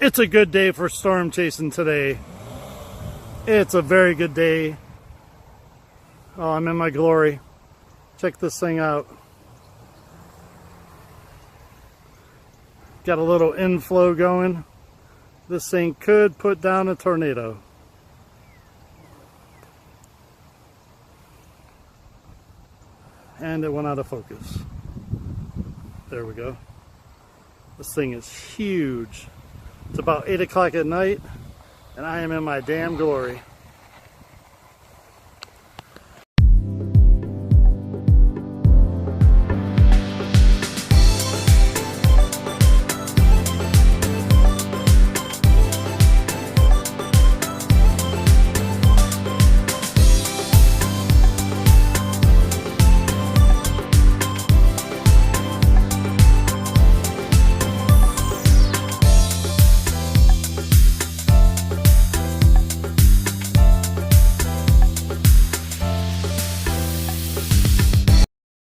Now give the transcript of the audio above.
It's a good day for storm chasing today. It's a very good day. Oh, I'm in my glory. Check this thing out. Got a little inflow going. This thing could put down a tornado. And it went out of focus. There we go. This thing is huge. It's about 8 o'clock at night, and I am in my damn glory.